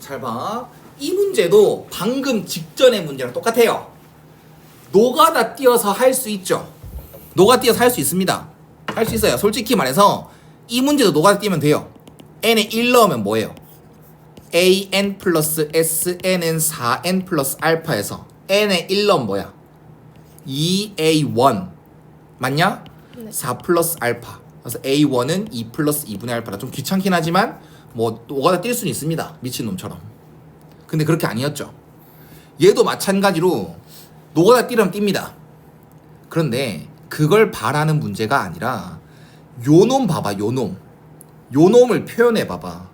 잘 봐. 이 문제도 방금 직전의 문제랑 똑같아요. 노가다 띄어서 할 수 있죠. 노가다 띄어서 할 수 있습니다. 할 수 있어요. 솔직히 말해서 이 문제도 노가다 띄면 돼요. n에 1 넣으면 뭐예요? an 플러스 sn은 4n 플러스 알파에서 n에 1 넣으면 뭐야? 2a1 맞냐? 네. 4 플러스 알파. 그래서 a1은 2 플러스 2분의 알파라. 좀 귀찮긴 하지만 뭐 노가다 뛸 수는 있습니다. 미친놈처럼. 근데 그렇게 아니었죠. 얘도 마찬가지로 노가다 띄려면 띱니다. 그런데 그걸 바라는 문제가 아니라 요놈 봐봐. 요놈을 표현해 봐봐.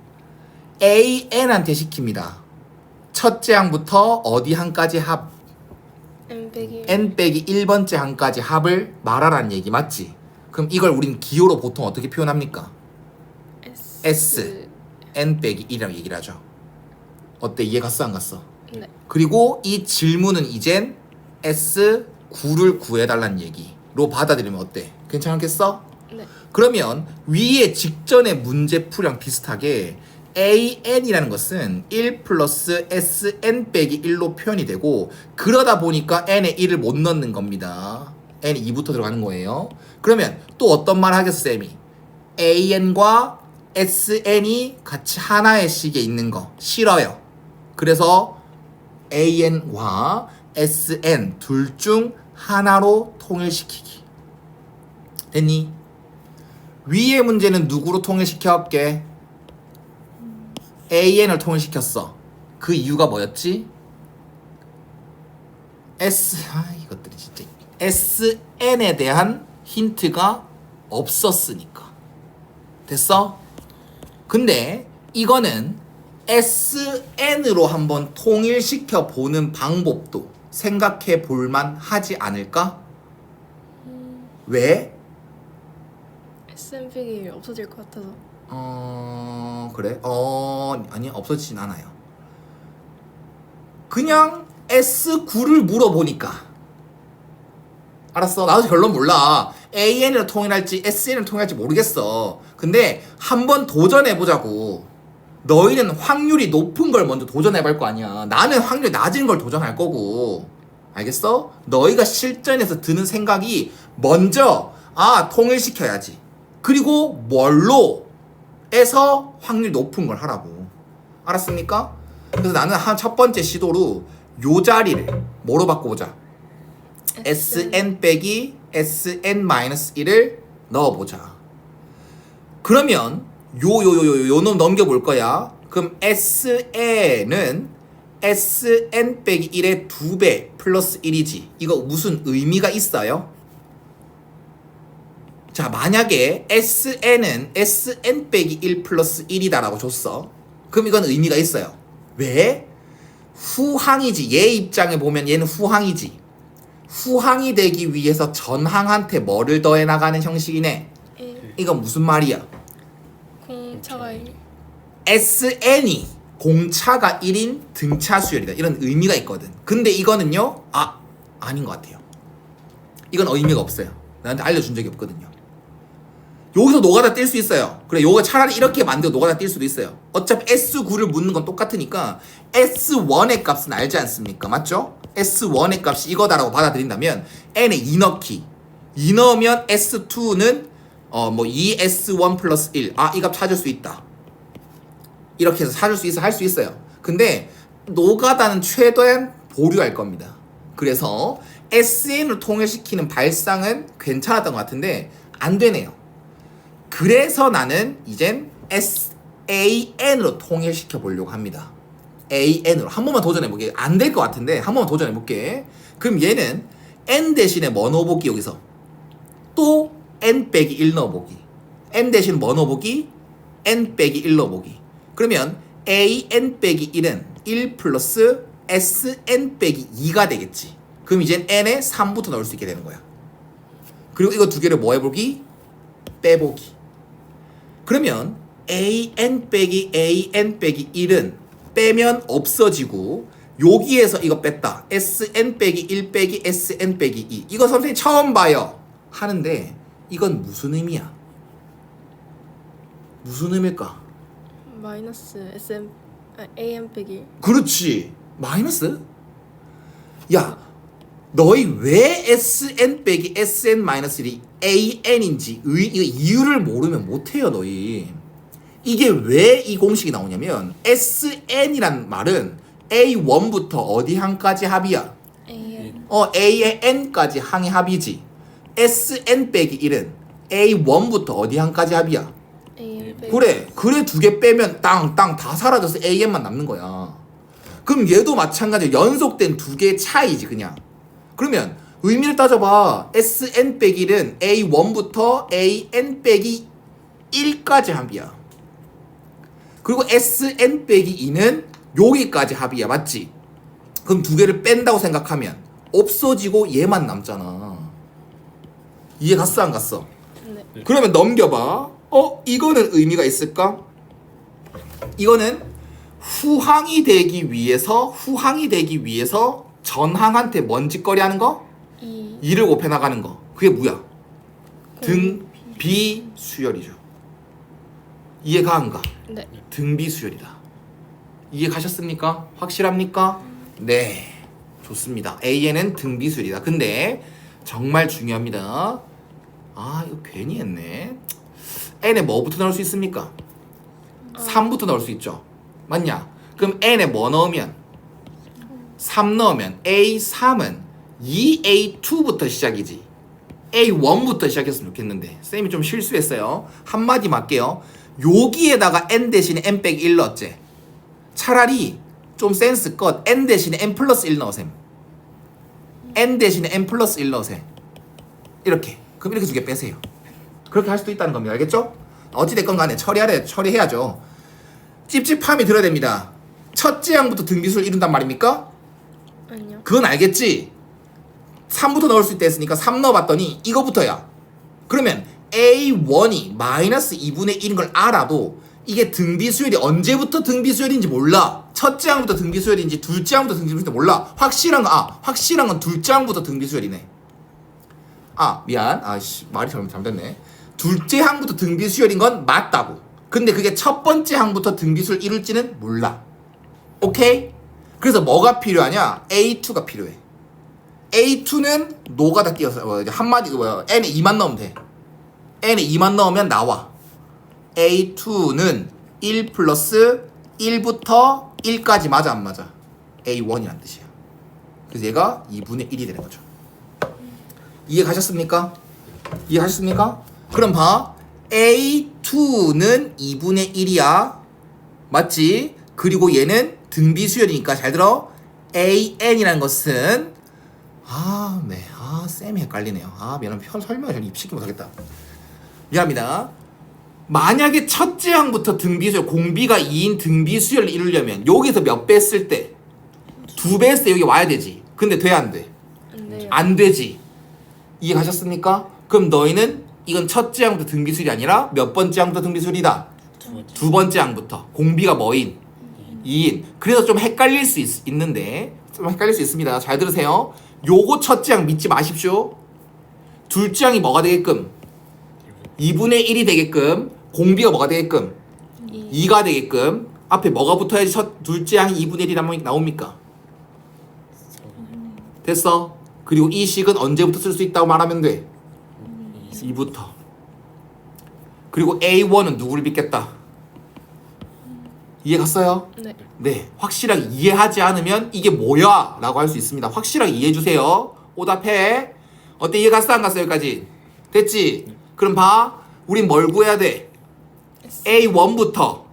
AN한테 시킵니다. 첫째 항부터 어디 항까지 합? n 빼기 n 빼기 1번째 항까지 합을 말하라는 얘기 맞지? 그럼 이걸 우린 기호로 보통 어떻게 표현합니까? S n 빼기 1이라고 얘기를 하죠. 어때? 이해 갔어 안 갔어? 네. 그리고 이 질문은 이젠 S9를 구해달라는 얘기로 받아들이면 어때? 괜찮겠어? 네. 그러면 위에 직전의 문제풀이랑 비슷하게 AN이라는 것은 1 플러스 SN 빼기 1로 표현이 되고 그러다 보니까 N에 1을 못 넣는 겁니다. N이 2부터 들어가는 거예요. 그러면 또 어떤 말 하겠어 쌤이? AN과 SN이 같이 하나의 식에 있는 거 싫어요. 그래서 AN과 SN 둘 중 하나로 통일시키기. 됐니? 위의 문제는 누구로 통일시켜올게? AN을 통일시켰어. 그 이유가 뭐였지? 이것들이 진짜 SN에 대한 힌트가 없었으니까. 됐어? 근데 이거는 SN으로 한번 통일시켜 보는 방법도 생각해 볼만 하지 않을까? 왜? SN 빼기 없어질 것 같아서. 그래? 아니, 없어지진 않아요. 그냥 S9를 물어보니까. 알았어. 나도 결론 몰라. AN을 통일할지 SN을 통일할지 모르겠어. 근데 한번 도전해보자고. 너희는 확률이 높은 걸 먼저 도전해볼 거 아니야. 나는 확률이 낮은 걸 도전할 거고. 알겠어? 너희가 실전에서 드는 생각이 먼저 통일시켜야지. 그리고 뭘로? 에서 확률 높은 걸 하라고. 알았습니까? 그래서 나는 한 첫 번째 시도로 요 자리를 뭐로 바꿔보자. SN 빼기 SN-1을 넣어보자. 그러면 요놈 넘겨볼 거야. 그럼 SN은 SN 빼기 1의 2배 플러스 1이지. 이거 무슨 의미가 있어요? 자, 만약에 SN은 SN 빼기 1 플러스 1이다라고 줬어. 그럼 이건 의미가 있어요. 왜? 후항이지. 얘 입장에 보면 얘는 후항이지. 후항이 되기 위해서 전항한테 뭐를 더해 나가는 형식이네. 이건 무슨 말이야? 공차가 SN이 공차가 1인 등차 수열이다. 이런 의미가 있거든. 근데 이거는요? 아닌 것 같아요. 이건 의미가 없어요. 나한테 알려준 적이 없거든요. 여기서 노가다 뛸 수 있어요. 그래, 요거 차라리 이렇게 만들어 노가다 뛸 수도 있어요. 어차피 S9를 묻는 건 똑같으니까 S1의 값은 알지 않습니까? 맞죠? S1의 값이 이거다라고 받아들인다면 N에 2 넣기. 2 넣으면 S2는 2S1 플러스 1. 이 값 찾을 수 있다. 이렇게 해서 찾을 수 있어, 할 수 있어요. 근데 노가다는 최대한 보류할 겁니다. 그래서 SN을 통일시키는 발상은 괜찮았던 것 같은데 안 되네요. 그래서 나는 이젠 SAN으로 통일시켜 보려고 합니다. AN으로 한 번만 도전해볼게. 안 될 것 같은데 한 번만 도전해볼게. 그럼 얘는 N 대신에 뭐 넣어보기? 여기서 또 N 빼기 1 넣어보기. N 대신 뭐 넣어보기? N 빼기 1 넣어보기. 그러면 AN 빼기 1은 1 플러스 SN 빼기 2가 되겠지. 그럼 이젠 N에 3부터 넣을 수 있게 되는 거야. 그리고 이거 두 개를 뭐 해보기? 빼보기. 그러면 AN 빼기 1은 빼면 없어지고 여기에서 이거 뺐다. SN 빼기 1 빼기 SN 빼기 2. 이거 선생님 처음 봐요. 하는데 이건 무슨 의미야? 무슨 의미일까? 마이너스 SN AM 빼기 1. 그렇지. 마이너스? 야, 너희 왜 SN 빼기 SN 마이너스 1이 AN인지 이거 이유를 모르면 못해요, 너희. 이게 왜 이 공식이 나오냐면 SN이란 말은 A1부터 어디 항까지 합이야? AM. A의 N까지 항의 합이지. SN 빼기 1은 A1부터 어디 항까지 합이야? AM 빼기 그래 두 개 빼면 땅 다 사라져서 AN만 남는 거야. 그럼 얘도 마찬가지로 연속된 두 개의 차이지 그냥. 그러면 의미를 따져봐. SN 빼기 1은 A1부터 AN 빼기 1까지 합이야. 그리고 SN 빼기 2는 여기까지 합이야. 맞지? 그럼 두 개를 뺀다고 생각하면 없어지고 얘만 남잖아. 이해 갔어 안 갔어? 네. 그러면 넘겨봐. 이거는 의미가 있을까? 이거는 후항이 되기 위해서 전항한테 뭔 짓거리 하는 거? 2. 2를 곱해 나가는 거. 그게 뭐야? 등비 수열이죠. 이해가 안 가? 네. 등비 수열이다. 이해 가셨습니까? 확실합니까? 네. 좋습니다. AN은 등비 수열이다. 근데 정말 중요합니다. 아, 이거 괜히 했네. N에 뭐부터 넣을 수 있습니까? 3부터 넣을 수 있죠. 맞냐? 그럼 N에 뭐 넣으면? 3 넣으면 A3은 2A2부터 시작이지. A1부터 시작했으면 좋겠는데 쌤이 좀 실수했어요. 한마디만 할게요. 여기에다가 N 대신에 N 빼기 1 넣었지. 차라리 좀 센스껏 N 대신에 N 플러스 1 넣으셈. N 대신에 N 플러스 1 넣으셈. 이렇게. 그럼 이렇게 두 개 빼세요. 그렇게 할 수도 있다는 겁니다. 알겠죠? 어찌됐건 간에 처리해야죠. 찝찝함이 들어야 됩니다. 첫째 항부터 등비수를 이룬단 말입니까? 아니요. 그건 알겠지? 3부터 넣을 수 있다 했으니까 3 넣어봤더니 이거부터야. 그러면 A1이 마이너스 2분의 1인 걸 알아도 이게 등비수열이 언제부터 등비수열인지 몰라. 첫째 항부터 등비수열인지 둘째 항부터 등비수열인지 몰라. 확실한 건 둘째 항부터 등비수열이네. 미안. 말이 잘못됐네. 둘째 항부터 등비수열인 건 맞다고. 근데 그게 첫 번째 항부터 등비수를 이룰지는 몰라. 오케이? 그래서 뭐가 필요하냐? A2가 필요해. A2는 노가다 띄어서 한마디 N에 2만 넣으면 돼. N에 2만 넣으면 나와. A2는 1 플러스 1부터 1까지 맞아 안 맞아? A1이란 뜻이야. 그래서 얘가 2분의 1이 되는 거죠. 이해 가셨습니까? 그럼 봐. A2는 2분의 1이야. 맞지? 그리고 얘는 등비수열이니까 잘 들어. AN이라는 것은 쌤이 헷갈리네요. 미안합니다. 설명을 잘 입시키 못하겠다. 미안합니다. 만약에 첫째 항부터 등비수열, 공비가 2인 등비수열을 이루려면 여기서 몇 배 했을 때? 2배 했을 때 여기 와야 되지. 근데 돼 안 돼? 안 돼요. 안 되지. 이해 가셨습니까? 그럼 너희는 이건 첫째 항부터 등비수열이 아니라 몇 번째 항부터 등비수열이다? 두 번째 항부터. 공비가 뭐인? 2인. 그래서 좀 헷갈릴 수 있는데 좀 헷갈릴 수 있습니다. 잘 들으세요. 요거 첫째 항 믿지 마십시오. 둘째 항이 뭐가 되게끔? 2분의 1이 되게끔. 공비가 뭐가 되게끔? 2가 되게끔. 앞에 뭐가 붙어야지 둘째 항이 2분의 1이 나옵니까? 됐어? 그리고 이 식은 언제부터 쓸 수 있다고 말하면 돼? 2부터. 그리고 A1은 누구를 믿겠다? 이해 갔어요? 네. 네, 확실하게 이해하지 않으면 이게 뭐야? 라고 할 수 있습니다. 확실하게 이해해주세요. 오답해. 어때? 이해 갔어? 안 갔어? 여기까지? 됐지? 그럼 봐. 우린 뭘 구해야 돼? A1부터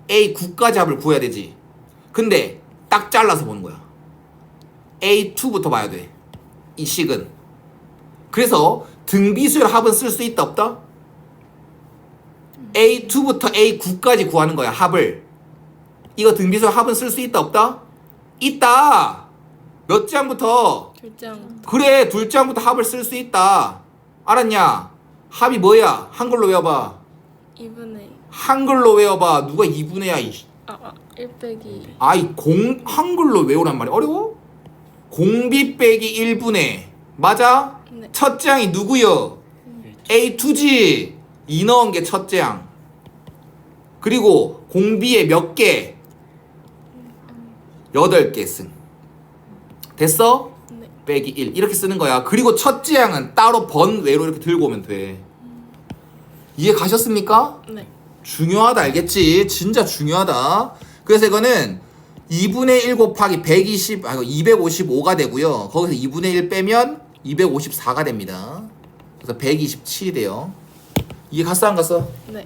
A9까지 합을 구해야 되지. 근데 딱 잘라서 보는 거야. A2부터 봐야 돼. 이 식은. 그래서 등비수열 합은 쓸 수 있다 없다? A2부터 A9까지 구하는 거야. 합을. 이거 등비수열 합은 쓸 수 있다 없다? 있다. 몇 장부터? 둘째 항. 그래, 둘째 항부터 합을 쓸 수 있다. 알았냐? 합이 뭐야? 한글로 외워봐. 2분의 한글로 외워봐. 누가 2분의야? 1 빼기 한글로 외우란 말이야. 어려워? 공비 빼기 1분의 맞아? 네. 첫째 항이 누구요? A2지. 2 넣은 게 첫째 항. 그리고 공비에 몇 개? 8개 승. 됐어? 네. 빼기 1 이렇게 쓰는 거야. 그리고 첫 지향은 따로 번외로 이렇게 들고 오면 돼. 이해 가셨습니까? 네. 중요하다 알겠지? 진짜 중요하다. 그래서 이거는 2분의 1 곱하기 255가 되고요. 거기서 2분의 1 빼면 254가 됩니다. 그래서 127이 돼요. 이해 갔어 안 갔어? 네.